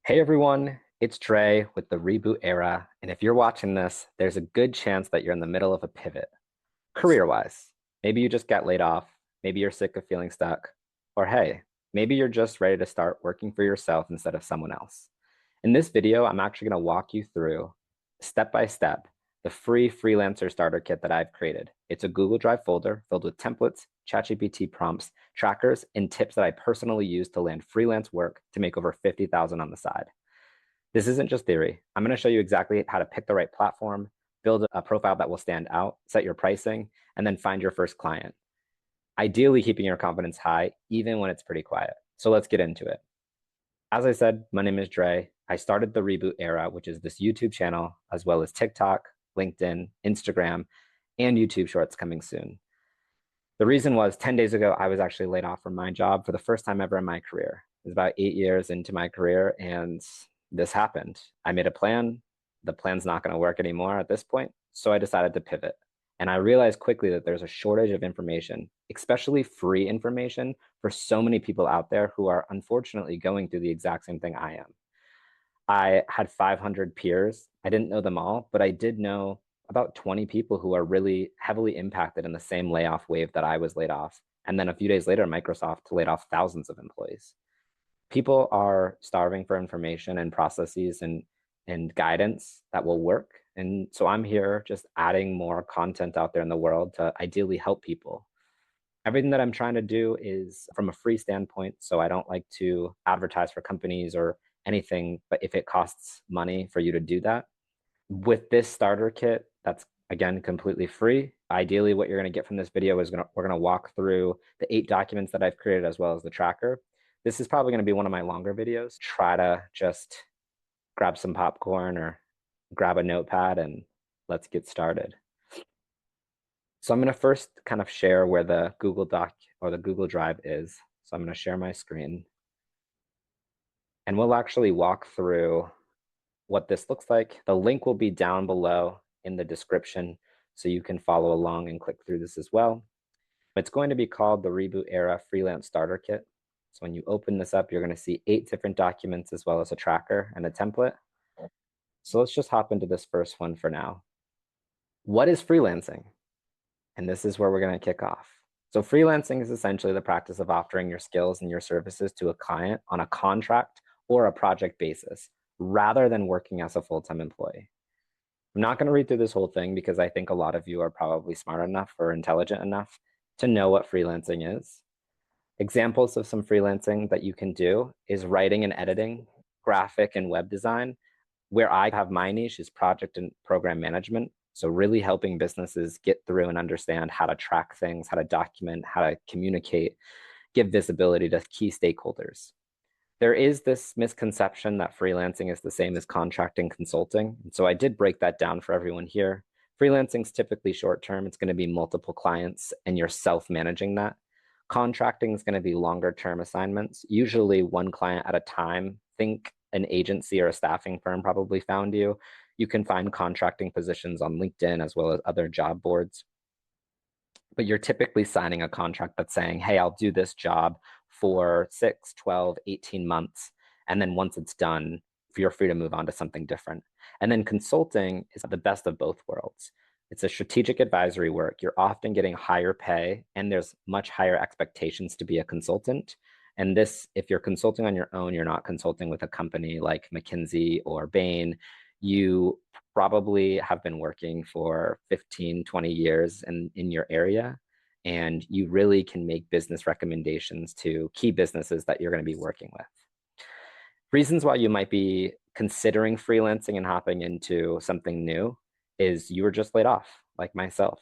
Hey everyone, it's Dre with the Reboot Era. And if you're watching this, there's a good chance that you're in the middle of a pivot, career-wise. Maybe you just got laid off, maybe you're sick of feeling stuck, or hey, maybe you're just ready to start working for yourself instead of someone else. In this video, I'm actually going to walk you through step by step the free freelancer starter kit that I've created. It's a Google Drive folder filled with templates, ChatGPT prompts, trackers, and tips that I personally use to land freelance work to make over 50,000 on the side. This isn't just theory. I'm going to show you exactly how to pick the right platform, build a profile that will stand out, set your pricing, and then find your first client. Ideally, keeping your confidence high, even when it's pretty quiet. So let's get into it. As I said, my name is Dre. I started the Reboot Era, which is this YouTube channel, as well as TikTok, LinkedIn, Instagram, and YouTube Shorts coming soon. The reason was 10 days ago, I was actually laid off from my job for the first time ever in my career. It was about 8 years into my career, and this happened. I made a plan. The plan's not going to work anymore at this point. So I decided to pivot. And I realized quickly that there's a shortage of information, especially free information, for so many people out there who are unfortunately going through the exact same thing I am. I had 500 peers. I didn't know them all, but I did know about 20 people who are really heavily impacted in the same layoff wave that I was laid off. And then a few days later, Microsoft laid off thousands of employees. People are starving for information and processes and guidance that will work. And so I'm here just adding more content out there in the world to ideally help people. Everything that I'm trying to do is from a free standpoint. So I don't like to advertise for companies or anything, but if it costs money for you to do that, with this starter kit, that's again completely free. Ideally, what you're going to get from this video is we're going to walk through the 8 documents that I've created as well as the tracker. This is probably going to be one of my longer videos. Try to just grab some popcorn or grab a notepad and let's get started. So I'm going to first kind of share where the Google Doc or the Google Drive is. So I'm going to share my screen and we'll actually walk through what this looks like. The link will be down below in the description so you can follow along and click through this as well. It's going to be called the Reboot Era Freelance Starter Kit. So when you open this up, you're going to see 8 different documents as well as a tracker and a template. So let's just hop into this first one for now. What is freelancing? And this is where we're going to kick off. So freelancing is essentially the practice of offering your skills and your services to a client on a contract or a project basis, rather than working as a full-time employee. I'm not going to read through this whole thing because I think a lot of you are probably smart enough or intelligent enough to know what freelancing is. Examples of some freelancing that you can do is writing and editing, graphic and web design. Where I have my niche is project and program management. So really helping businesses get through and understand how to track things, how to document, how to communicate, give visibility to key stakeholders. There is this misconception that freelancing is the same as contracting consulting. And so I did break that down for everyone here. Freelancing is typically short term. It's going to be multiple clients and you're self-managing that. Contracting is going to be longer term assignments, usually one client at a time. Think an agency or a staffing firm probably found you. You can find contracting positions on LinkedIn as well as other job boards. But you're typically signing a contract that's saying, hey, I'll do this job for 6, 12, 18 months. And then once it's done, you're free to move on to something different. And then consulting is the best of both worlds. It's a strategic advisory work. You're often getting higher pay, and there's much higher expectations to be a consultant. And this, if you're consulting on your own, you're not consulting with a company like McKinsey or Bain. You probably have been working for 15, 20 years in your area, and you really can make business recommendations to key businesses that you're going to be working with. Reasons why you might be considering freelancing and hopping into something new is you were just laid off, like myself,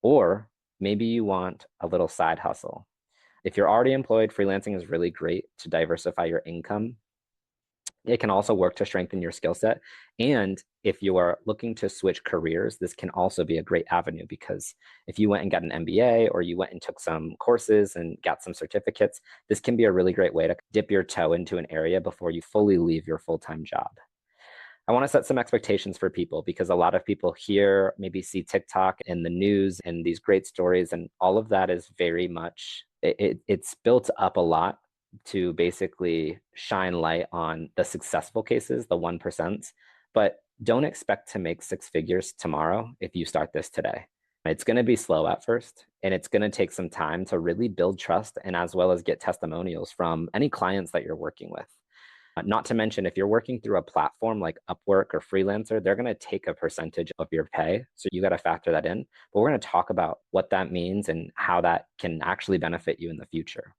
or maybe you want a little side hustle. If you're already employed, freelancing is really great to diversify your income. It can also work to strengthen your skill set. And if you are looking to switch careers, this can also be a great avenue because if you went and got an MBA or you went and took some courses and got some certificates, this can be a really great way to dip your toe into an area before you fully leave your full-time job. I want to set some expectations for people because a lot of people here maybe see TikTok and the news and these great stories, and all of that is very much, it's built up a lot, to basically shine light on the successful cases, the 1%, but don't expect to make six figures tomorrow if you start this today. It's going to be slow at first, and it's going to take some time to really build trust and as well as get testimonials from any clients that you're working with. Not to mention, if you're working through a platform like Upwork or Freelancer, they're going to take a percentage of your pay. So you got to factor that in. But we're going to talk about what that means and how that can actually benefit you in the future.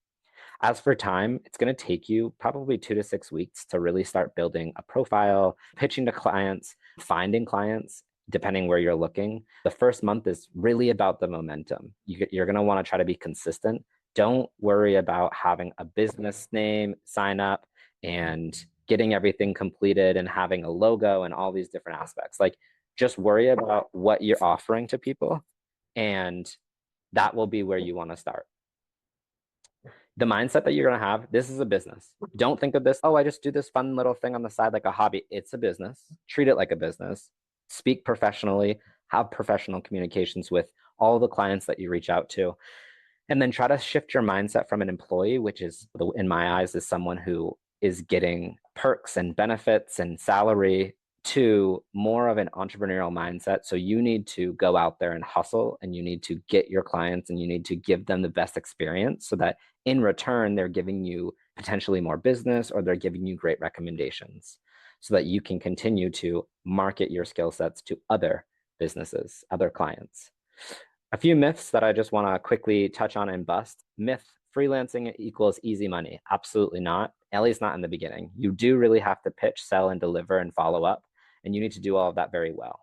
As for time, it's going to take you probably 2 to 6 weeks to really start building a profile, pitching to clients, finding clients, depending where you're looking. The first month is really about the momentum. You're going to want to try to be consistent. Don't worry about having a business name, sign up, and getting everything completed and having a logo and all these different aspects. Like, just worry about what you're offering to people, and that will be where you want to start. The mindset that you're going to have, this is a business. Don't think of this, oh, I just do this fun little thing on the side like a hobby. It's a business. Treat it like a business. Speak professionally, have professional communications with all the clients that you reach out to. And then try to shift your mindset from an employee, which is, in my eyes, is someone who is getting perks and benefits and salary, to more of an entrepreneurial mindset. So you need to go out there and hustle, and you need to get your clients, and you need to give them the best experience so that in return, they're giving you potentially more business, or they're giving you great recommendations so that you can continue to market your skill sets to other businesses, other clients. A few myths that I just want to quickly touch on and bust. Myth: freelancing equals easy money. Absolutely not, at least not in the beginning. You do really have to pitch, sell, and deliver and follow up, and you need to do all of that very well.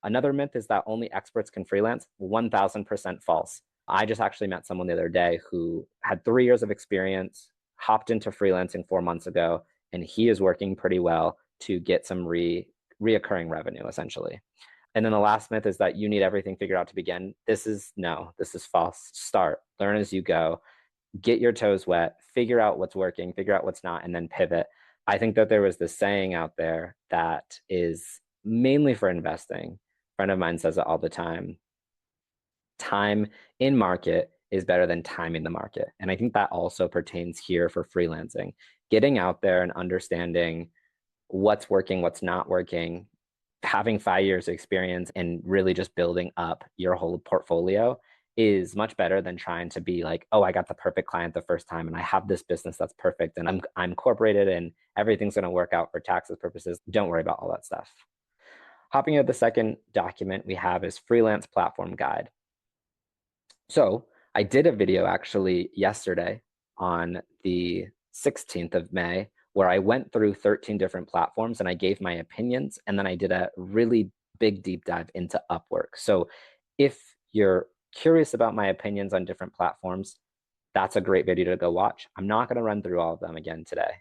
Another myth is that only experts can freelance. 1000% false. I just actually met someone the other day who had 3 years of experience, hopped into freelancing 4 months ago, and he is working pretty well to get some reoccurring revenue, essentially. And then the last myth is that you need everything figured out to begin. This is false. Start, learn as you go, get your toes wet, figure out what's working, figure out what's not, and then pivot. I think that there was this saying out there that is mainly for investing. A friend of mine says it all the time. Time in market is better than timing the market. And I think that also pertains here for freelancing. Getting out there and understanding what's working, what's not working, having 5 years of experience and really just building up your whole portfolio is much better than trying to be like, oh, I got the perfect client the first time and I have this business that's perfect and I'm incorporated and everything's going to work out for taxes purposes. Don't worry about all that stuff. Hopping into the second document we have is Freelance Platform Guide. So I did a video actually yesterday on the 16th of May where I went through 13 different platforms and I gave my opinions, and then I did a really big deep dive into Upwork. So if you're curious about my opinions on different platforms, that's a great video to go watch. I'm not going to run through all of them again today,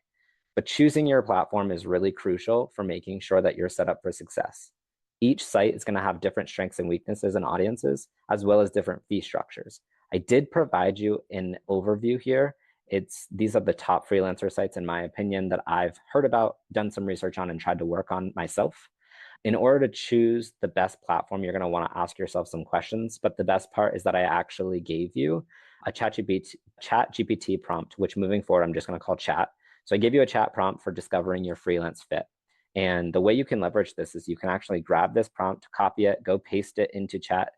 but choosing your platform is really crucial for making sure that you're set up for success. Each site is going to have different strengths and weaknesses and audiences, as well as different fee structures. I did provide you an overview here. These are the top freelancer sites, in my opinion, that I've heard about, done some research on, and tried to work on myself. In order to choose the best platform, you're going to want to ask yourself some questions. But the best part is that I actually gave you a ChatGPT prompt, which moving forward, I'm just going to call chat. So I gave you a chat prompt for discovering your freelance fit. And the way you can leverage this is you can actually grab this prompt, copy it, go paste it into chat.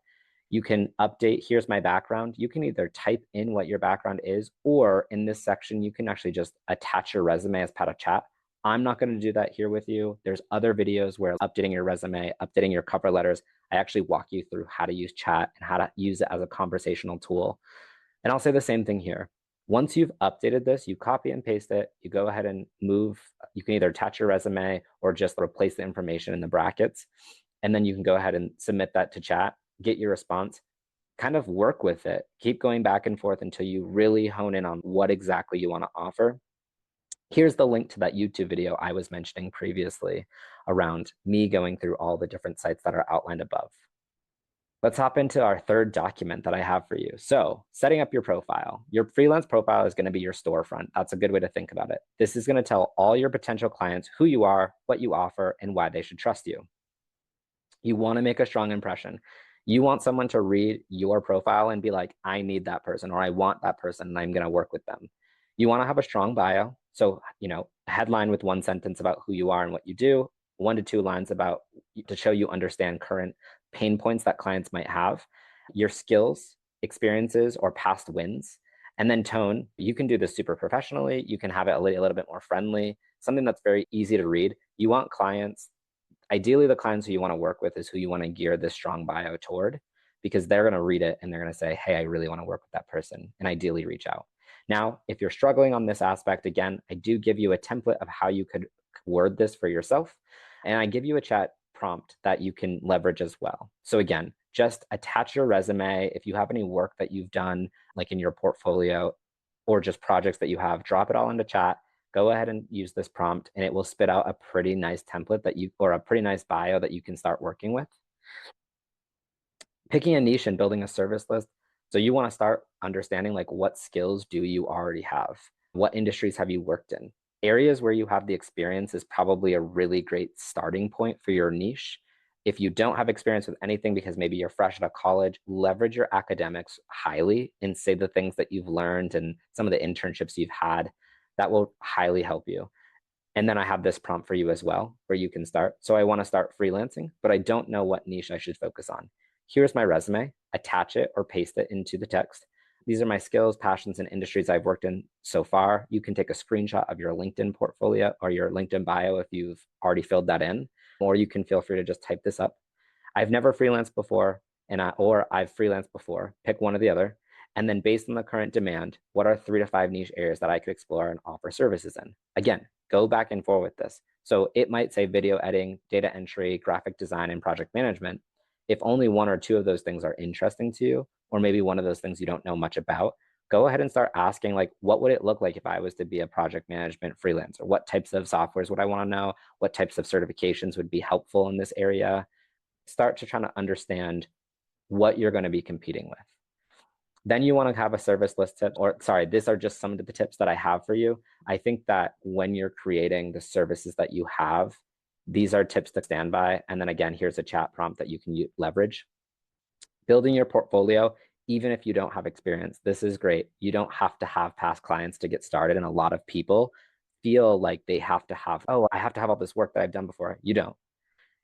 You can update, here's my background. You can either type in what your background is, or in this section, you can actually just attach your resume as part of chat. I'm not going to do that here with you. There's other videos where updating your resume, updating your cover letters, I actually walk you through how to use chat and how to use it as a conversational tool. And I'll say the same thing here. Once you've updated this, you copy and paste it, you go ahead and move. You can either attach your resume or just replace the information in the brackets. And then you can go ahead and submit that to chat, get your response, kind of work with it. Keep going back and forth until you really hone in on what exactly you want to offer. Here's the link to that YouTube video I was mentioning previously around me going through all the different sites that are outlined above. Let's hop into our third document that I have for you. So setting up your profile. Your freelance profile is going to be your storefront. That's a good way to think about it. This is going to tell all your potential clients who you are, what you offer, and why they should trust you. You want to make a strong impression. You want someone to read your profile and be like, I need that person, or I want that person, and I'm going to work with them. You want to have a strong bio. So, a headline with one sentence about who you are and what you do, 1 to 2 lines about to show you understand current pain points that clients might have, your skills, experiences, or past wins. And then tone, you can do this super professionally. You can have it a little bit more friendly, something that's very easy to read. You want clients, ideally, the clients who you want to work with is who you want to gear this strong bio toward, because they're going to read it and they're going to say, hey, I really want to work with that person, and ideally reach out. Now, if you're struggling on this aspect, again, I do give you a template of how you could word this for yourself. And I give you a chat prompt that you can leverage as well. So again, just attach your resume. If you have any work that you've done, like in your portfolio or just projects that you have, drop it all into chat. Go ahead and use this prompt and it will spit out a pretty nice template or a pretty nice bio that you can start working with. Picking a niche and building a service list. So you want to start understanding like what skills do you already have? What industries have you worked in? Areas where you have the experience is probably a really great starting point for your niche. If you don't have experience with anything because maybe you're fresh out of college, leverage your academics highly and say the things that you've learned and some of the internships you've had. That will highly help you. And then I have this prompt for you as well, where you can start. So I want to start freelancing, but I don't know what niche I should focus on. Here's my resume, attach it or paste it into the text. These are my skills, passions, and industries I've worked in so far. You can take a screenshot of your LinkedIn portfolio or your LinkedIn bio if you've already filled that in, or you can feel free to just type this up. I've never freelanced before, or I've freelanced before. Pick one or the other. And then based on the current demand, what are 3 to 5 niche areas that I could explore and offer services in? Again, go back and forth with this. So it might say video editing, data entry, graphic design, and project management. If only 1 or 2 of those things are interesting to you, or maybe one of those things you don't know much about, go ahead and start asking, like, what would it look like if I was to be a project management freelancer? What types of softwares would I want to know? What types of certifications would be helpful in this area? Start to try to understand what you're going to be competing with. Then you want to have a service list tip, or sorry, these are just some of the tips that I have for you. I think that when you're creating the services that you have, these are tips to stand by. And then again, here's a chat prompt that you can leverage. Building your portfolio, even if you don't have experience, this is great. You don't have to have past clients to get started. And a lot of people feel like they have to have, oh, I have to have all this work that I've done before. You don't.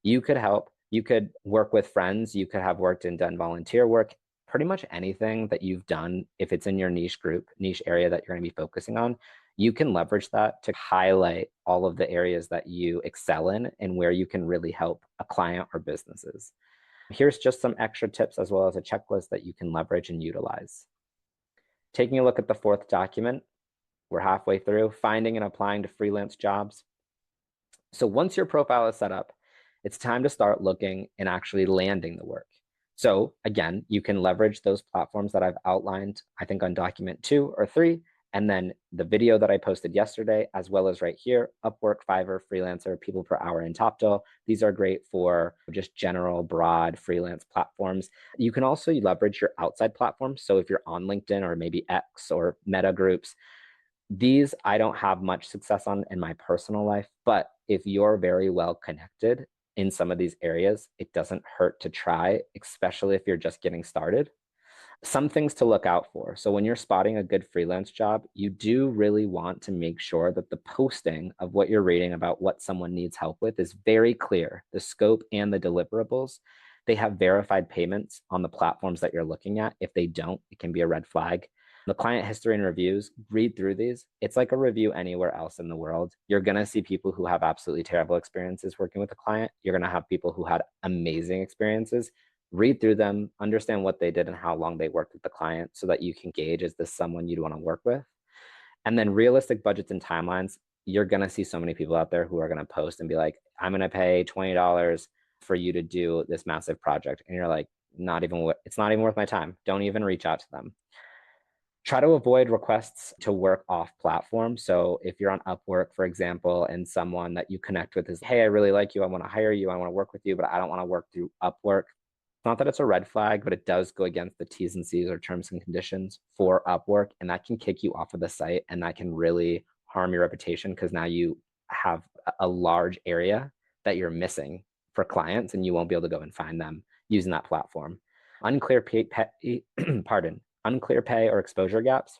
You could help. You could work with friends. You could have worked and done volunteer work. Pretty much anything that you've done, if it's in your niche group, niche area that you're going to be focusing on, you can leverage that to highlight all of the areas that you excel in and where you can really help a client or businesses. Here's just some extra tips as well as a checklist that you can leverage and utilize. Taking a look at the 4th document, we're halfway through, finding and applying to freelance jobs. So once your profile is set up, it's time to start looking and actually landing the work. So again, you can leverage those platforms that I've outlined, I think on document 2 or 3, and then the video that I posted yesterday, as well as right here, Upwork, Fiverr, Freelancer, People Per Hour, and Toptal. These are great for just general, broad freelance platforms. You can also leverage your outside platforms. So if you're on LinkedIn or maybe X or Meta groups, these I don't have much success on in my personal life, but if you're very well connected in some of these areas, it doesn't hurt to try, especially if you're just getting started. Some things to look out for. So when you're spotting a good freelance job, you do really want to make sure that the posting of what you're reading about what someone needs help with is very clear, the scope and the deliverables. They have verified payments on the platforms that you're looking at. If they don't, it can be a red flag. The client history and reviews, read through these. It's like a review anywhere else in the world. You're going to see people who have absolutely terrible experiences working with a client. You're going to have people who had amazing experiences. Read through them, understand what they did and how long they worked with the client so that you can gauge, is this someone you'd want to work with? And then realistic budgets and timelines. You're going to see so many people out there who are going to post and be like, I'm going to pay $20 for you to do this massive project. And you're like, it's not even worth my time. Don't even reach out to them. Try to avoid requests to work off platform. So if you're on Upwork, for example, and someone that you connect with is, hey, I really like you, I want to hire you, I want to work with you, but I don't want to work through Upwork. Not that it's a red flag, but it does go against the T's and C's or terms and conditions for Upwork. And that can kick you off of the site and that can really harm your reputation because now you have a large area that you're missing for clients and you won't be able to go and find them using that platform. Unclear pay or exposure gaps.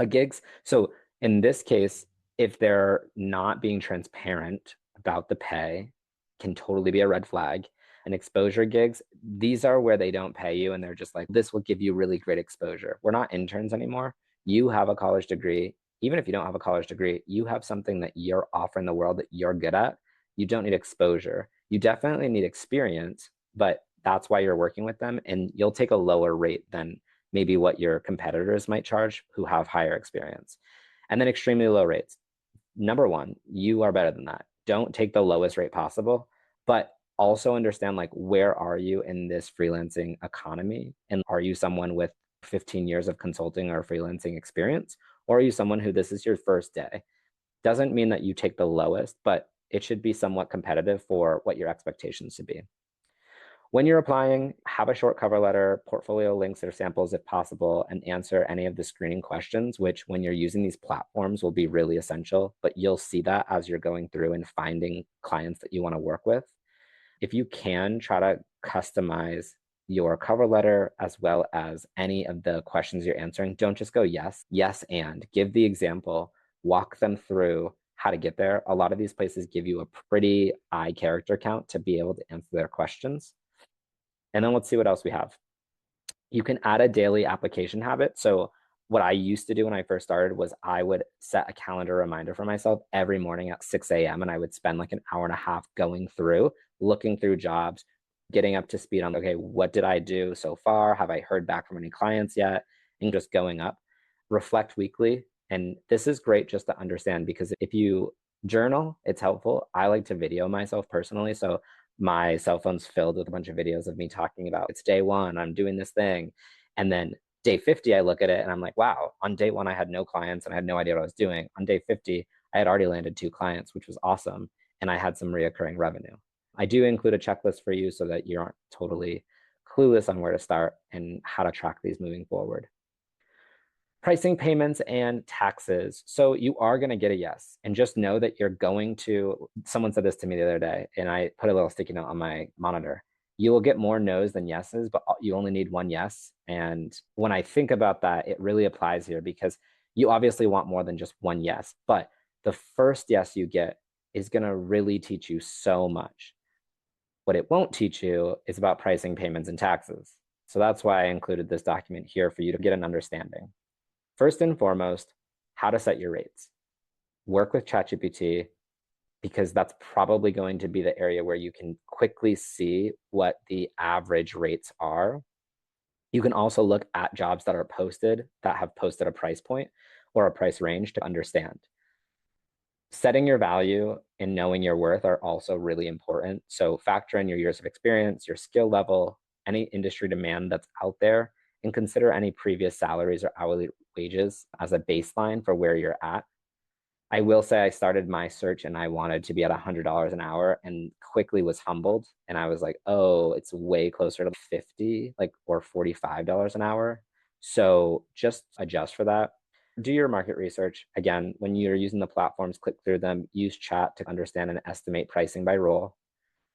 Gigs. So in this case, if they're not being transparent about the pay, can totally be a red flag. And exposure gigs, these are where they don't pay you and they're just like, this will give you really great exposure. We're not interns anymore. You have a college degree. Even if you don't have a college degree, you have something that you're offering the world that you're good at. You don't need exposure. You definitely need experience, but that's why you're working with them. And you'll take a lower rate than maybe what your competitors might charge who have higher experience. And then extremely low rates. Number one, you are better than that. Don't take the lowest rate possible, but also understand like where are you in this freelancing economy? And are you someone with 15 years of consulting or freelancing experience? Or are you someone who this is your first day? Doesn't mean that you take the lowest, but it should be somewhat competitive for what your expectations should be. When you're applying, have a short cover letter, portfolio links or samples if possible, and answer any of the screening questions, which when you're using these platforms will be really essential, but you'll see that as you're going through and finding clients that you want to work with. If you can, try to customize your cover letter as well as any of the questions you're answering. Don't just go yes, yes, and give the example, walk them through how to get there. A lot of these places give you a pretty high character count to be able to answer their questions. And then let's see what else we have. You can add a daily application habit. So what I used to do when I first started was I would set a calendar reminder for myself every morning at 6 a.m. and I would spend like an hour and a half going through, looking through jobs, getting up to speed on, okay, what did I do so far? Have I heard back from any clients yet? And just going up, reflect weekly. And this is great just to understand because if you journal, it's helpful. I like to video myself personally. So my cell phone's filled with a bunch of videos of me talking about it's day one, I'm doing this thing. And then day 50, I look at it and I'm like, wow, on day one, I had no clients and I had no idea what I was doing. On day 50, I had already landed 2 clients, which was awesome. And I had some reoccurring revenue. I do include a checklist for you so that you aren't totally clueless on where to start and how to track these moving forward. Pricing, payments, and taxes. So you are going to get a yes. And just know that you're going to, someone said this to me the other day, and I put a little sticky note on my monitor. You will get more no's than yeses, but you only need one yes. And when I think about that, it really applies here because you obviously want more than just one yes. But the first yes you get is going to really teach you so much. What it won't teach you is about pricing, payments, and taxes. So that's why I included this document here for you to get an understanding. First and foremost, how to set your rates. Work with ChatGPT because that's probably going to be the area where you can quickly see what the average rates are. You can also look at jobs that are posted that have posted a price point or a price range to understand. Setting your value and knowing your worth are also really important. So factor in your years of experience, your skill level, any industry demand that's out there, and consider any previous salaries or hourly wages as a baseline for where you're at. I will say I started my search and I wanted to be at $100 an hour and quickly was humbled. And I was like, oh, it's way closer to 50, like, or $45 an hour. So just adjust for that. Do your market research. Again, when you're using the platforms, click through them, use chat to understand and estimate pricing by role,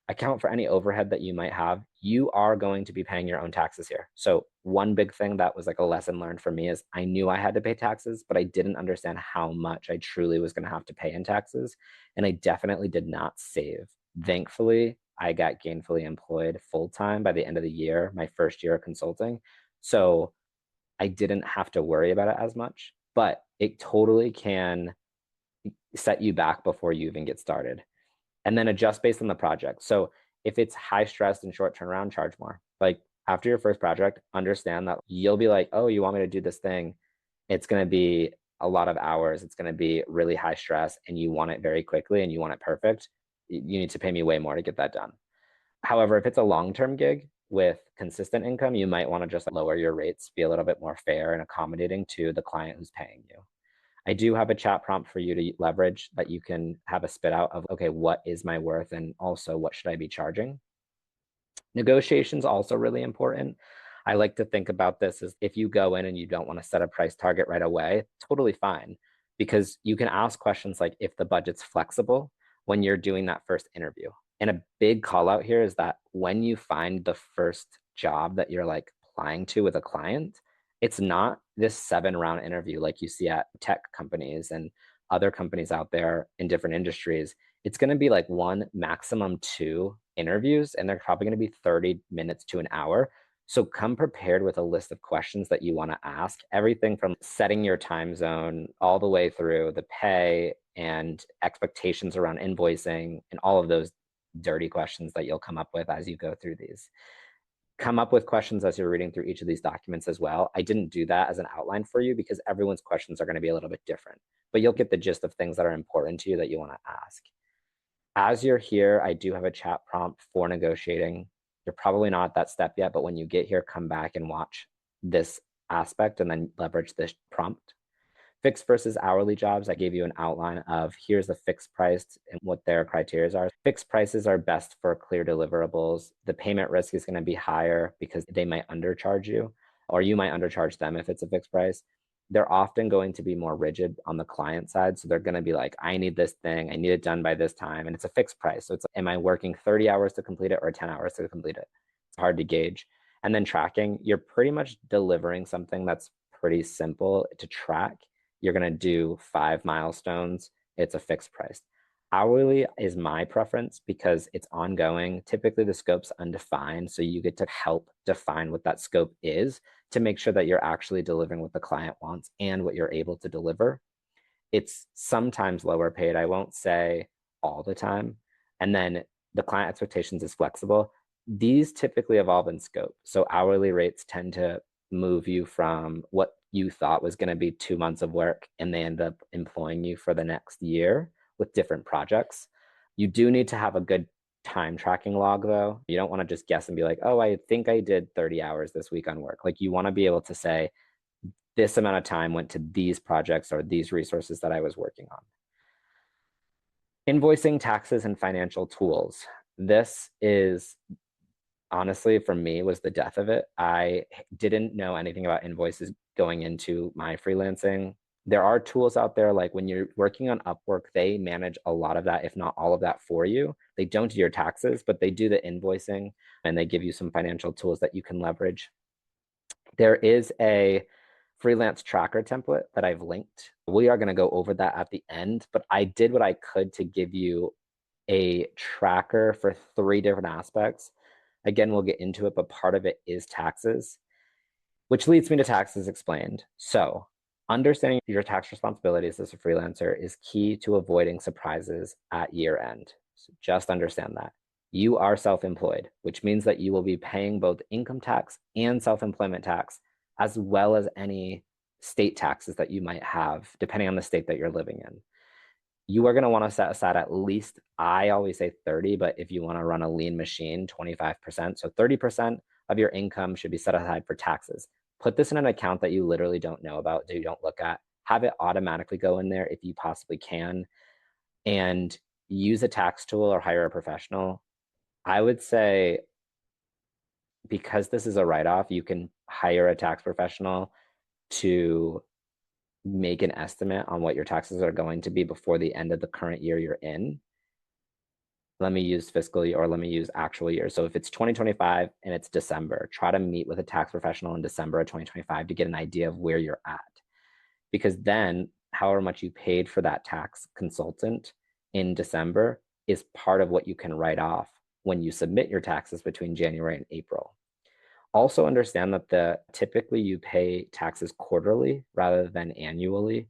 account for any overhead that you might have. You are going to be paying your own taxes here. So one big thing that was like a lesson learned for me is I knew I had to pay taxes, but I didn't understand how much I truly was going to have to pay in taxes. And I definitely did not save. Thankfully, I got gainfully employed full time by the end of the year, my first year of consulting. So I didn't have to worry about it as much, but it totally can set you back before you even get started. And then adjust based on the project. So if it's high stress and short turnaround, charge more. Like after your first project, understand that you'll be like, oh, you want me to do this thing? It's going to be a lot of hours. It's going to be really high stress and you want it very quickly and you want it perfect. You need to pay me way more to get that done. However, if it's a long-term gig with consistent income, you might want to just lower your rates, be a little bit more fair and accommodating to the client who's paying you. I do have a chat prompt for you to leverage that you can have a spit out of, okay, what is my worth? And also, what should I be charging? Negotiations also really important. I like to think about this as if you go in and you don't want to set a price target right away, totally fine. Because you can ask questions like if the budget's flexible when you're doing that first interview. And a big call out here is that when you find the first job that you're like applying to with a client, it's not this 7-round interview like you see at tech companies and other companies out there in different industries, it's going to be like 1, maximum 2 interviews, and they're probably going to be 30 minutes to an hour. So come prepared with a list of questions that you want to ask, everything from setting your time zone all the way through the pay and expectations around invoicing and all of those dirty questions that you'll come up with as you go through these. Come up with questions as you're reading through each of these documents as well. I didn't do that as an outline for you because everyone's questions are going to be a little bit different, but you'll get the gist of things that are important to you that you want to ask. As you're here, I do have a chat prompt for negotiating. You're probably not at that step yet, but when you get here, come back and watch this aspect and then leverage this prompt. Fixed versus hourly jobs, I gave you an outline of here's the fixed price and what their criteria are. Fixed prices are best for clear deliverables. The payment risk is going to be higher because they might undercharge you, or you might undercharge them if it's a fixed price. They're often going to be more rigid on the client side. So they're going to be like, I need this thing, I need it done by this time. And it's a fixed price. So it's, am I working 30 hours to complete it or 10 hours to complete it? It's hard to gauge. And then tracking, you're pretty much delivering something that's pretty simple to track. You're going to do 5 milestones. It's a fixed price. Hourly is my preference because it's ongoing. Typically, the scope's undefined, so you get to help define what that scope is to make sure that you're actually delivering what the client wants and what you're able to deliver. It's sometimes lower paid. I won't say all the time. And then the client expectations is flexible. These typically evolve in scope. So hourly rates tend to move you from what you thought was going to be 2 months of work, and they end up employing you for the next year with different projects. You do need to have a good time tracking log, though. You don't want to just guess and be like, oh, I think I did 30 hours this week on work. Like, you want to be able to say, this amount of time went to these projects or these resources that I was working on. Invoicing, taxes, and financial tools. This is honestly, for me, was the death of it. I didn't know anything about invoices going into my freelancing. There are tools out there, like when you're working on Upwork, they manage a lot of that, if not all of that for you. They don't do your taxes, but they do the invoicing, and they give you some financial tools that you can leverage. There is a freelance tracker template that I've linked. We are going to go over that at the end, but I did what I could to give you a tracker for 3 different aspects. Again, we'll get into it, but part of it is taxes, which leads me to taxes explained. So understanding your tax responsibilities as a freelancer is key to avoiding surprises at year end. So just understand that. You are self-employed, which means that you will be paying both income tax and self-employment tax, as well as any state taxes that you might have, depending on the state that you're living in. You are going to want to set aside at least, I always say 30, but if you want to run a lean machine, 25%. So 30% of your income should be set aside for taxes. Put this in an account that you literally don't know about, that you don't look at. Have it automatically go in there if you possibly can, and use a tax tool or hire a professional. I would say, because this is a write-off, you can hire a tax professional to make an estimate on what your taxes are going to be before the end of the current year you're in. Let me use fiscal year, or let me use actual year. So if it's 2025 and it's December, try to meet with a tax professional in December of 2025 to get an idea of where you're at. Because then however much you paid for that tax consultant in December is part of what you can write off when you submit your taxes between January and April. Also understand that typically you pay taxes quarterly rather than annually.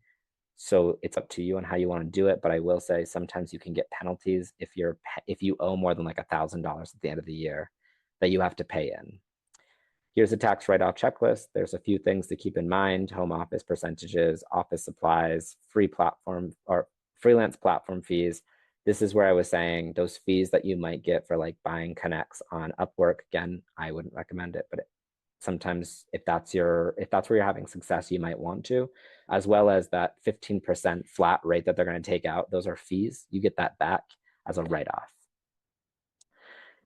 So it's up to you on how you want to do it. But I will say sometimes you can get penalties if you owe more than like $1,000 at the end of the year that you have to pay in. Here's a tax write-off checklist. There's a few things to keep in mind: home office percentages, office supplies, free platform or freelance platform fees. This is where I was saying those fees that you might get for like buying connects on Upwork. Again, I wouldn't recommend it, but sometimes if that's where you're having success, you might want to, as well as that 15% flat rate that they're going to take out. Those are fees. You get that back as a write-off.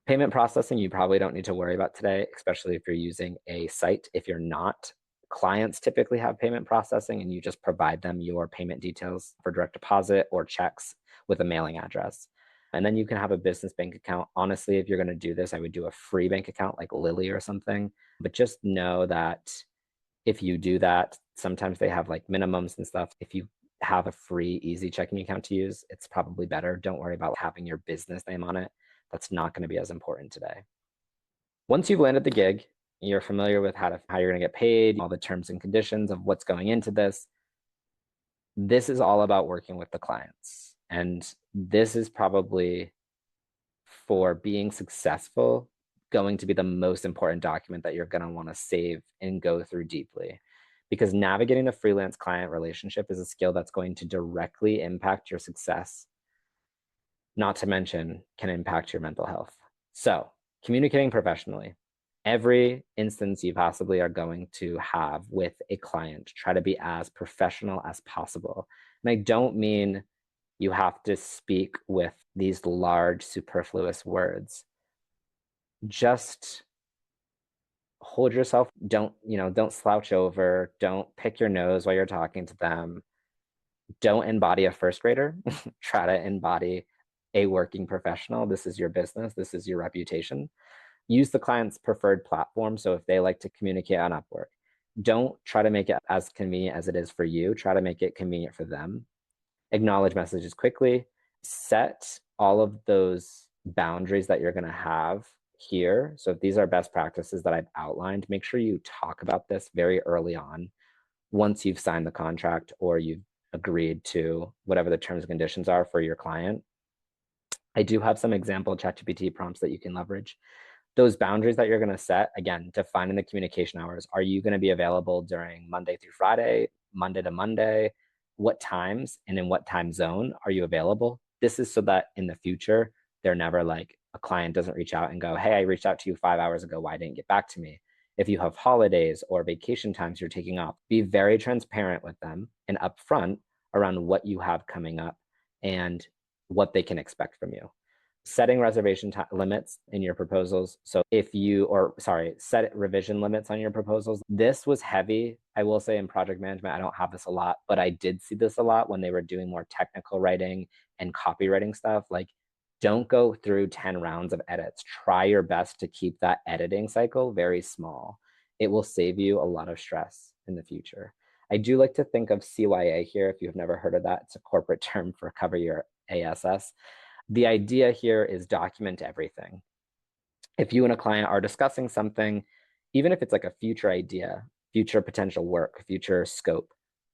Payment processing, you probably don't need to worry about today, especially if you're using a site. If you're not, clients typically have payment processing, and you just provide them your payment details for direct deposit or checks with a mailing address. And then you can have a business bank account. Honestly, if you're going to do this, I would do a free bank account like Lily or something. But just know that if you do that, Sometimes they have like minimums and stuff. If you have a free, easy checking account to use, it's probably better. Don't worry about having your business name on it. That's not going to be as important today. Once you've landed the gig, you're familiar with how you're going to get paid, all the terms and conditions of what's going into this. This is all about working with the clients. And this is probably, for being successful, going to be the most important document that you're going to want to save and go through deeply. Because navigating the freelance client relationship is a skill that's going to directly impact your success, not to mention can impact your mental health. So, communicating professionally. Every instance you possibly are going to have with a client, try to be as professional as possible. And I don't mean you have to speak with these large, superfluous words. Just hold yourself. Don't slouch over. Don't pick your nose while you're talking to them. Don't embody a first grader. Try to embody a working professional. This is your business. This is your reputation. Use the client's preferred platform. So if they like to communicate on Upwork, don't try to make it as convenient as it is for you. Try to make it convenient for them. Acknowledge messages quickly. Set all of those boundaries that you're going to have here. So if these are best practices that I've outlined, make sure you talk about this very early on once you've signed the contract or you've agreed to whatever the terms and conditions are for your client. I do have some example ChatGPT prompts that you can leverage. Those boundaries that you're going to set, again, defining the communication hours. Are you going to be available during Monday through Friday, Monday to Monday? What times and in what time zone are you available? This is so that in the future, they're never like, a client doesn't reach out and go, hey, I reached out to you 5 hours ago. Why didn't you get back to me? If you have holidays or vacation times you're taking off, be very transparent with them and upfront around what you have coming up and what they can expect from you. Setting reservation limits in your proposals. So set revision limits on your proposals. This was heavy. I will say in project management, I don't have this a lot, but I did see this a lot when they were doing more technical writing and copywriting stuff. Like, don't go through 10 rounds of edits. Try your best to keep that editing cycle very small. It will save you a lot of stress in the future. I do like to think of CYA here. If you've never heard of that, it's a corporate term for cover your ASS. The idea here is document everything. If you and a client are discussing something, even if it's like a future idea, future potential work, future scope,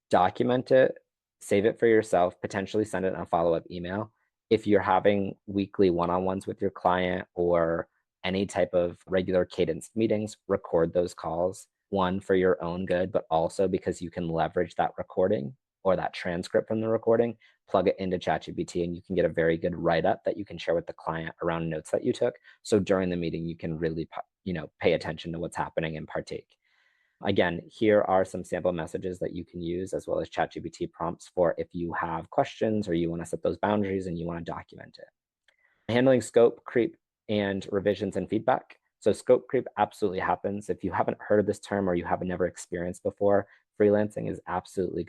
document it, save it for yourself, potentially send it in a follow-up email. If you're having weekly one-on-ones with your client or any type of regular cadenced meetings, record those calls, one for your own good, but also because you can leverage that recording or that transcript from the recording, plug it into ChatGPT, and you can get a very good write-up that you can share with the client around notes that you took. So during the meeting, you can really, pay attention to what's happening and partake. Again, here are some sample messages that you can use, as well as ChatGPT prompts for if you have questions or you want to set those boundaries and you want to document it. Handling scope creep and revisions and feedback. So scope creep absolutely happens. If you haven't heard of this term or you haven't never experienced before, freelancing is absolutely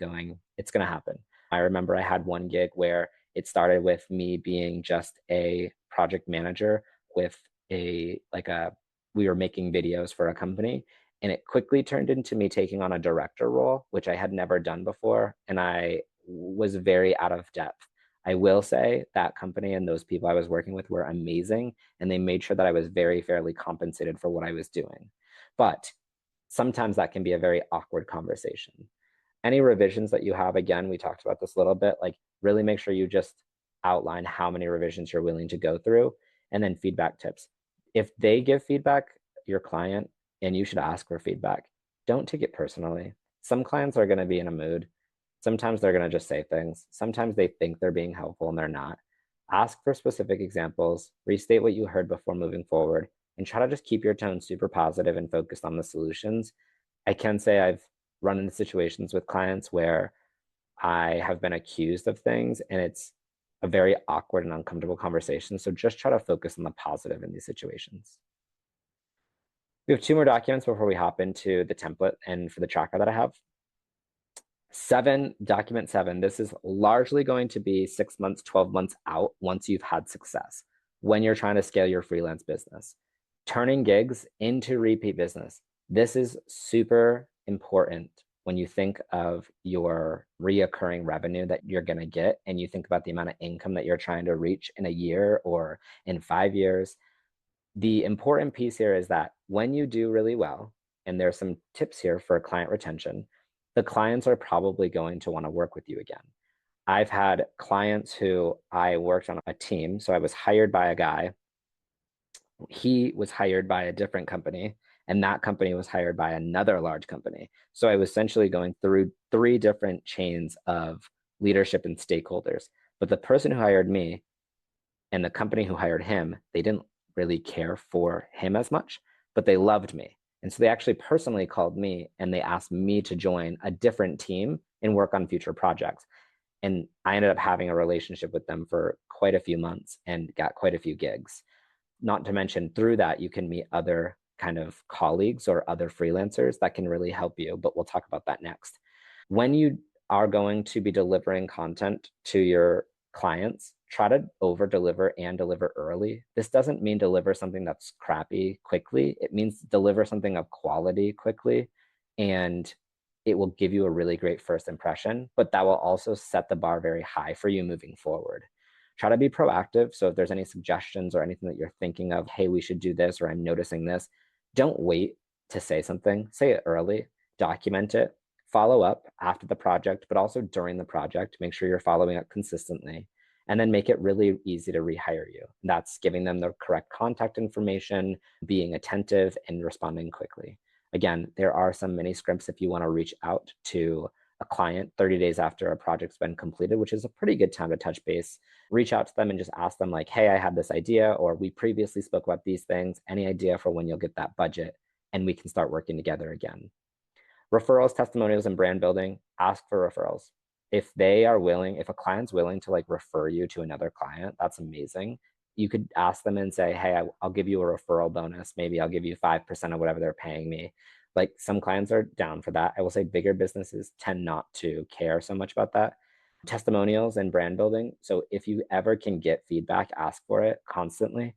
it's going to happen. I remember I had one gig where it started with me being just a project manager with we were making videos for a company, and it quickly turned into me taking on a director role, which I had never done before, and I was very out of depth. I will say that company and those people I was working with were amazing, and they made sure that I was very fairly compensated for what I was doing. But sometimes that can be a very awkward conversation. Any revisions that you have, again, we talked about this a little bit, like really make sure you just outline how many revisions you're willing to go through, and then feedback tips. If they give feedback, your client, and you should ask for feedback, don't take it personally. Some clients are going to be in a mood. Sometimes they're going to just say things. Sometimes they think they're being helpful and they're not. Ask for specific examples, restate what you heard before moving forward, and try to just keep your tone super positive and focused on the solutions. I can say I've run into situations with clients where I have been accused of things, and it's a very awkward and uncomfortable conversation. So just try to focus on the positive in these situations. We have 2 more documents before we hop into the template and for the tracker that I have. Document 7. This is largely going to be 6 months, 12 months out once you've had success when you're trying to scale your freelance business. Turning gigs into repeat business. This is super important when you think of your reoccurring revenue that you're going to get, and you think about the amount of income that you're trying to reach in a year or in 5 years, the important piece here is that when you do really well, and there's some tips here for client retention, the clients are probably going to want to work with you again. I've had clients who I worked on a team. So I was hired by a guy. He was hired by a different company, and that company was hired by another large company. So I was essentially going through three different chains of leadership and stakeholders. But the person who hired me and the company who hired him, they didn't really care for him as much, but they loved me. And so they actually personally called me and they asked me to join a different team and work on future projects. And I ended up having a relationship with them for quite a few months and got quite a few gigs. Not to mention, through that, you can meet other kind of colleagues or other freelancers that can really help you. But we'll talk about that next. When you are going to be delivering content to your clients, try to over deliver and deliver early. This doesn't mean deliver something that's crappy quickly. It means deliver something of quality quickly, and it will give you a really great first impression, but that will also set the bar very high for you moving forward. Try to be proactive. So if there's any suggestions or anything that you're thinking of, hey, we should do this, or I'm noticing this, don't wait to say something. Say it early, document it, follow up after the project, but also during the project. Make sure you're following up consistently, and then make it really easy to rehire you. That's giving them the correct contact information, being attentive, and responding quickly. Again, there are some mini scripts if you want to reach out to a client 30 days after a project's been completed, which is a pretty good time to touch base. Reach out to them and just ask them, like, hey, I had this idea, or we previously spoke about these things. Any idea for when you'll get that budget? And we can start working together again. Referrals, testimonials, and brand building. Ask for referrals. If they are willing, if a client's willing to like refer you to another client, that's amazing. You could ask them and say, hey, I'll give you a referral bonus. Maybe I'll give you 5% of whatever they're paying me. Like, some clients are down for that. I will say bigger businesses tend not to care so much about that. Testimonials and brand building. So if you ever can get feedback, ask for it constantly.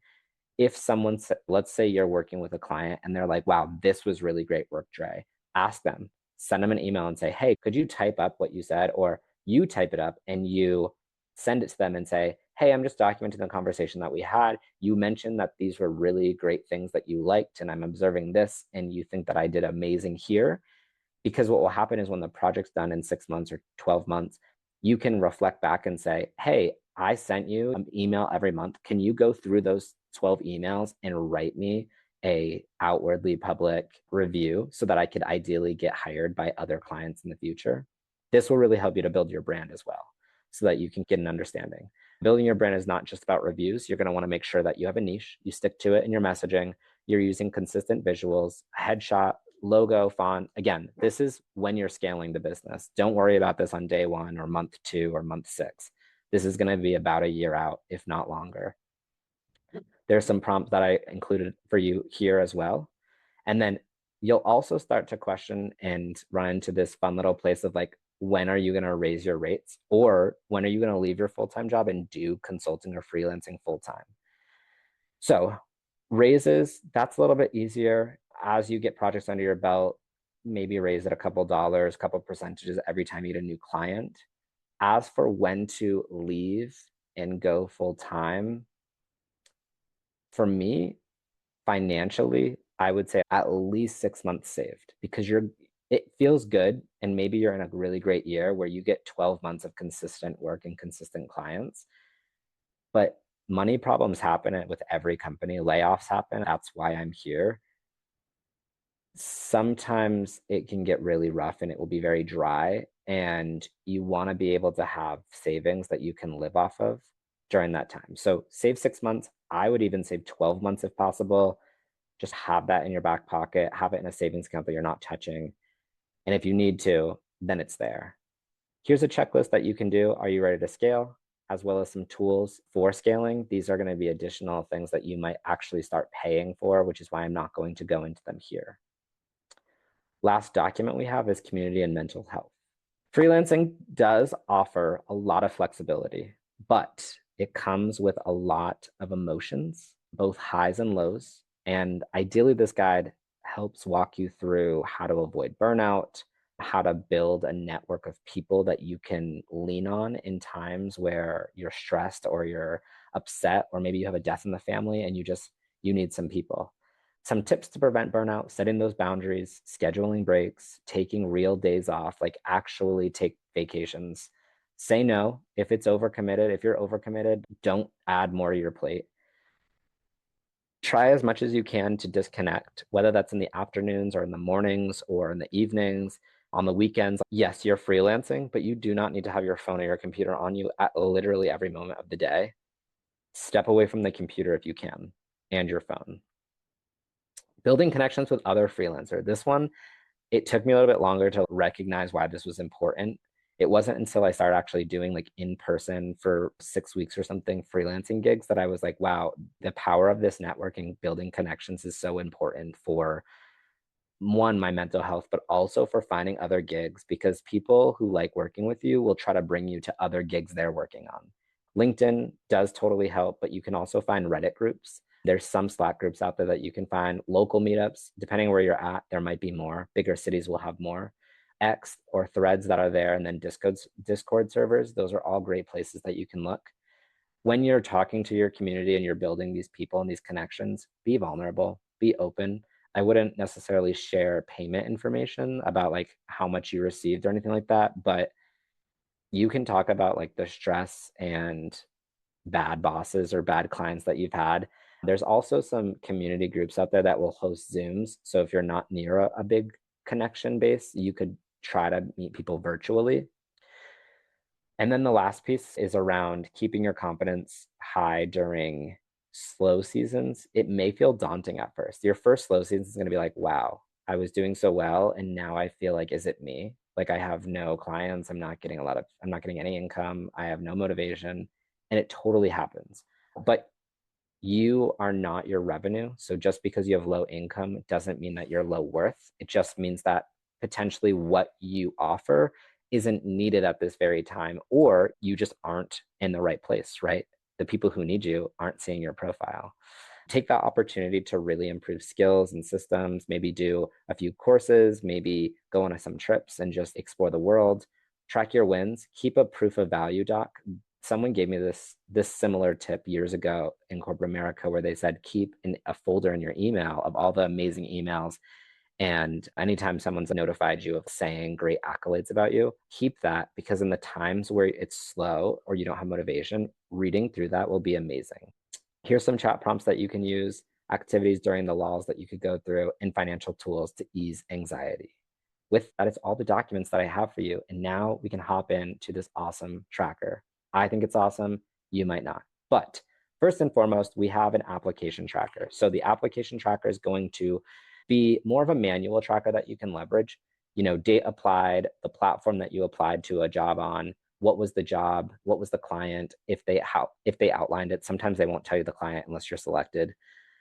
If someone, let's say you're working with a client and they're like, wow, this was really great work, Dre, ask them, send them an email and say, hey, could you type up what you said? Or you type it up and you send it to them and say, hey, I'm just documenting the conversation that we had. You mentioned that these were really great things that you liked, and I'm observing this, and you think that I did amazing here. Because what will happen is when the project's done in 6 months or 12 months, you can reflect back and say, hey, I sent you an email every month. Can you go through those 12 emails and write me a outwardly public review so that I could ideally get hired by other clients in the future? This will really help you to build your brand as well, so that you can get an understanding. Building your brand is not just about reviews. You're going to want to make sure that you have a niche, you stick to it in your messaging, you're using consistent visuals, headshot, logo, font. Again, this is when you're scaling the business. Don't worry about this on day one or month 2 or month 6. This is going to be about a year out, if not longer. There's some prompts that I included for you here as well. And then you'll also start to question and run into this fun little place of like, when are you going to raise your rates? Or when are you going to leave your full-time job and do consulting or freelancing full-time? So raises, that's a little bit easier as you get projects under your belt. Maybe raise it a couple dollars, couple percentages every time you get a new client. As for when to leave and go full-time, for me, financially, I would say at least 6 months saved, because it feels good. And maybe you're in a really great year where you get 12 months of consistent work and consistent clients. But money problems happen with every company, layoffs happen. That's why I'm here. Sometimes it can get really rough and it will be very dry. And you want to be able to have savings that you can live off of during that time. So save 6 months. I would even save 12 months if possible. Just have that in your back pocket, have it in a savings account that you're not touching. And if you need to, then it's there. Here's a checklist that you can do. Are you ready to scale? As well as some tools for scaling. These are going to be additional things that you might actually start paying for, which is why I'm not going to go into them here. Last document we have is community and mental health. Freelancing does offer a lot of flexibility, but it comes with a lot of emotions, both highs and lows. And ideally, this guide helps walk you through how to avoid burnout, how to build a network of people that you can lean on in times where you're stressed or you're upset, or maybe you have a death in the family and you need some people. Some tips to prevent burnout: setting those boundaries, scheduling breaks, taking real days off, like actually take vacations. Say no if it's overcommitted. If you're overcommitted, don't add more to your plate. Try as much as you can to disconnect, whether that's in the afternoons or in the mornings or in the evenings, on the weekends. Yes, you're freelancing, but you do not need to have your phone or your computer on you at literally every moment of the day. Step away from the computer if you can, and your phone. Building connections with other freelancers. This one, it took me a little bit longer to recognize why this was important. It wasn't until I started actually doing like in person for 6 weeks or something freelancing gigs that I was like, wow, the power of this networking, building connections is so important for one, my mental health, but also for finding other gigs, because people who like working with you will try to bring you to other gigs they're working on. LinkedIn does totally help, but you can also find Reddit groups. There's some Slack groups out there that you can find, local meetups. Depending where you're at, there might be more. Bigger cities will have more. X or threads that are there, and then Discord servers. Those are all great places that you can look. When you're talking to your community and you're building these people and these connections, be vulnerable, be open. I wouldn't necessarily share payment information about like how much you received or anything like that, but you can talk about like the stress and bad bosses or bad clients that you've had. There's also some community groups out there that will host Zooms. So if you're not near a big connection base, you could try to meet people virtually. And then the last piece is around keeping your confidence high during slow seasons. It may feel daunting at first. Your first slow season is going to be like, wow, I was doing so well. And now I feel like, is it me? Like I have no clients. I'm not getting any income. I have no motivation. And it totally happens. But you are not your revenue. So just because you have low income doesn't mean that you're low worth. It just means that potentially what you offer isn't needed at this very time, or you just aren't in the right place, right? The people who need you aren't seeing your profile. Take that opportunity to really improve skills and systems, maybe do a few courses, maybe go on some trips and just explore the world. Track your wins, keep a proof of value doc. Someone gave me this similar tip years ago in corporate America, where they said keep a folder in your email of all the amazing emails, and anytime someone's notified you of saying great accolades about you, keep that, because in the times where it's slow or you don't have motivation, reading through that will be amazing. Here's some chat prompts that you can use, activities during the lulls that you could go through, and financial tools to ease anxiety. With that, it's all the documents that I have for you. And now we can hop into this awesome tracker. I think it's awesome. You might not. But first and foremost, we have an application tracker. So the application tracker is going to be more of a manual tracker that you can leverage. Date applied, the platform that you applied to a job on, what was the job, what was the client, if they outlined it. Sometimes they won't tell you the client unless you're selected.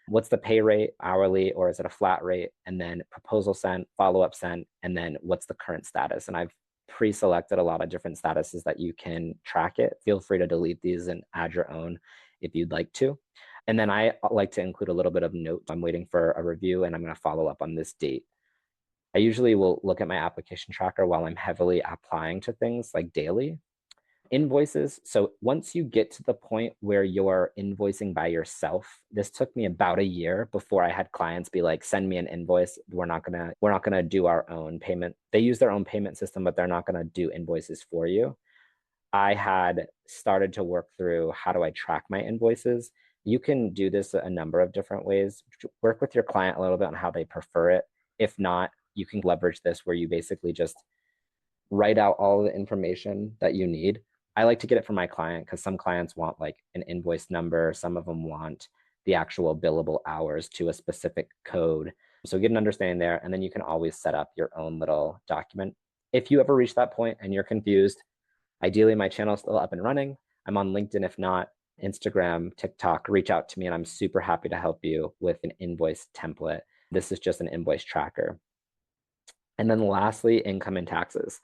What's the pay rate, hourly, or is it a flat rate? And then proposal sent, follow-up sent, and then what's the current status? And I've pre-selected a lot of different statuses that you can track it. Feel free to delete these and add your own if you'd like to. And then I like to include a little bit of note. I'm waiting for a review and I'm going to follow up on this date. I usually will look at my application tracker while I'm heavily applying to things like daily. Invoices. So once you get to the point where you're invoicing by yourself, this took me about a year before I had clients be like, send me an invoice. We're not gonna do our own payment. They use their own payment system, but they're not gonna do invoices for you. I had started to work through, how do I track my invoices? You can do this a number of different ways. Work with your client a little bit on how they prefer it. If not, you can leverage this where you basically just write out all the information that you need. I like to get it from my client because some clients want like an invoice number. Some of them want the actual billable hours to a specific code. So get an understanding there, and then you can always set up your own little document. If you ever reach that point and you're confused, ideally my channel is still up and running. I'm on LinkedIn. If not, Instagram, TikTok, reach out to me and I'm super happy to help you with an invoice template. This is just an invoice tracker. And then lastly, income and taxes.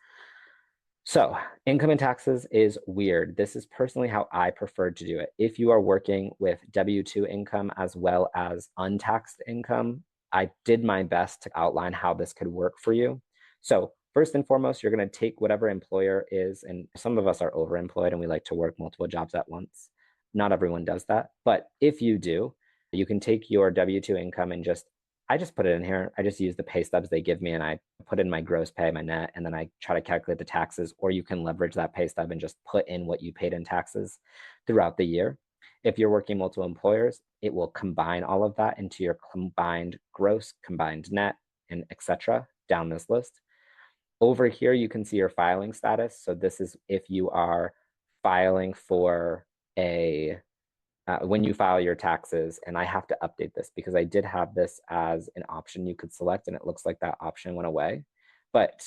So income and taxes is weird. This is personally how I prefer to do it. If you are working with W-2 income as well as untaxed income, I did my best to outline how this could work for you. So First and foremost, you're going to take whatever employer is, and some of us are overemployed and we like to work multiple jobs at once. Not everyone does that. But if you do, you can take your W-2 income and I just put it in here. I just use the pay stubs they give me and I put in my gross pay, my net, and then I try to calculate the taxes, or you can leverage that pay stub and just put in what you paid in taxes throughout the year. If you're working multiple employers, it will combine all of that into your combined gross, combined net, and etc. down this list. Over here, you can see your filing status. So this is if you are filing for when you file your taxes, and I have to update this because I did have this as an option you could select, and it looks like that option went away. But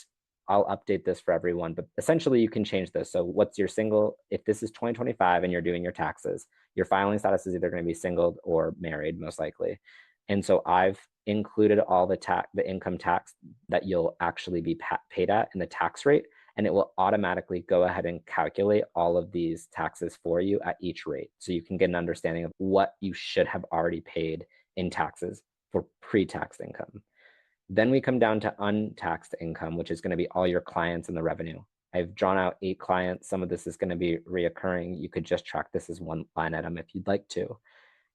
I'll update this for everyone. But essentially, you can change this. So what's your single, if this is 2025 and you're doing your taxes, your filing status is either going to be single or married, most likely. And so I've included all the income tax that you'll actually be paid at and the tax rate, and it will automatically go ahead and calculate all of these taxes for you at each rate. So you can get an understanding of what you should have already paid in taxes for pre-tax income. Then we come down to untaxed income, which is going to be all your clients and the revenue. I've drawn out 8 clients. Some of this is going to be reoccurring. You could just track this as one line item if you'd like to.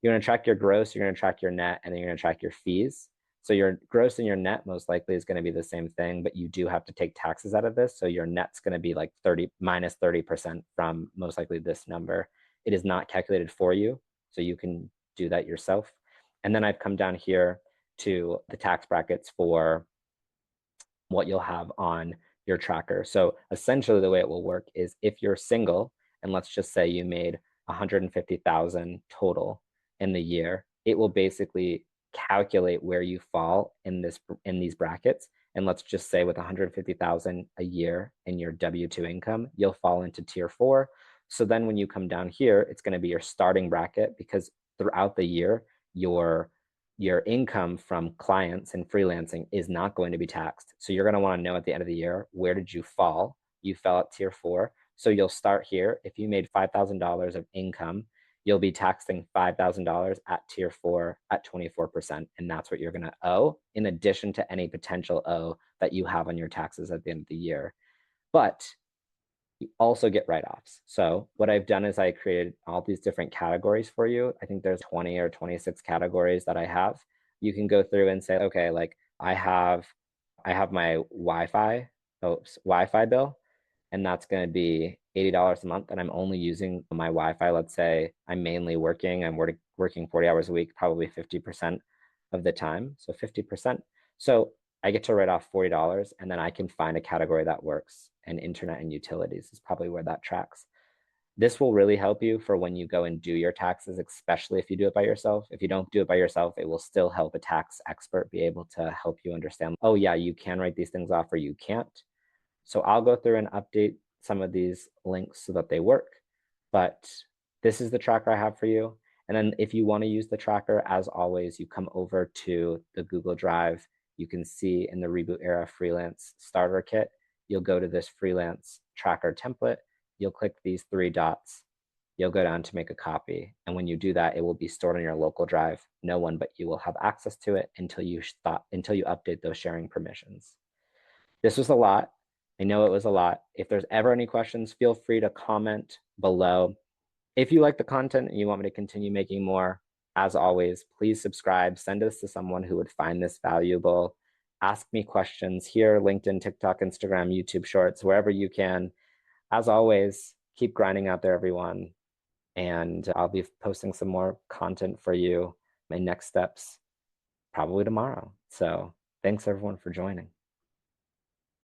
You're going to track your gross, you're going to track your net, and then you're going to track your fees. So your gross and your net most likely is going to be the same thing, but you do have to take taxes out of this. So your net's going to be like minus 30% from most likely this number. It is not calculated for you, so you can do that yourself. And then I've come down here to the tax brackets for what you'll have on your tracker. So essentially the way it will work is if you're single, and let's just say you made 150,000 total in the year, it will basically calculate where you fall in these brackets. And let's just say with 150,000 a year in your W-2 income, you'll fall into tier 4. So then when you come down here, it's going to be your starting bracket, because throughout the year, your income from clients and freelancing is not going to be taxed. So you're going to want to know at the end of the year, where did you fall? You fell at tier 4. So you'll start here. If you made $5,000 of income, you'll be taxing $5,000 at tier 4 at 24%. And that's what you're going to owe, in addition to any potential owe that you have on your taxes at the end of the year. But you also get write-offs. So what I've done is I created all these different categories for you. I think there's 20 or 26 categories that I have. You can go through and say, okay, like I have my Wi-Fi bill, and that's going to be $80 a month, and I'm only using my Wi-Fi. Let's say I'm mainly working, I'm working 40 hours a week, probably 50% of the time. So 50%. So I get to write off $40, and then I can find a category that works. And internet and utilities is probably where that tracks. This will really help you for when you go and do your taxes, especially if you do it by yourself. If you don't do it by yourself, it will still help a tax expert be able to help you understand, oh yeah, you can write these things off or you can't. So I'll go through and update some of these links so that they work. But this is the tracker I have for you. And then if you want to use the tracker, as always, you come over to the Google Drive. You can see in the Reboot Era Freelance Starter Kit, you'll go to this Freelance tracker template. You'll click these 3 dots. You'll go down to make a copy. And when you do that, it will be stored on your local drive. No one but you will have access to it until you update those sharing permissions. This was a lot. I know it was a lot. If there's ever any questions, feel free to comment below. If you like the content and you want me to continue making more, as always, please subscribe. Send this to someone who would find this valuable. Ask me questions here, LinkedIn, TikTok, Instagram, YouTube Shorts, wherever you can. As always, keep grinding out there, everyone. And I'll be posting some more content for you. My next steps probably tomorrow. So thanks everyone for joining.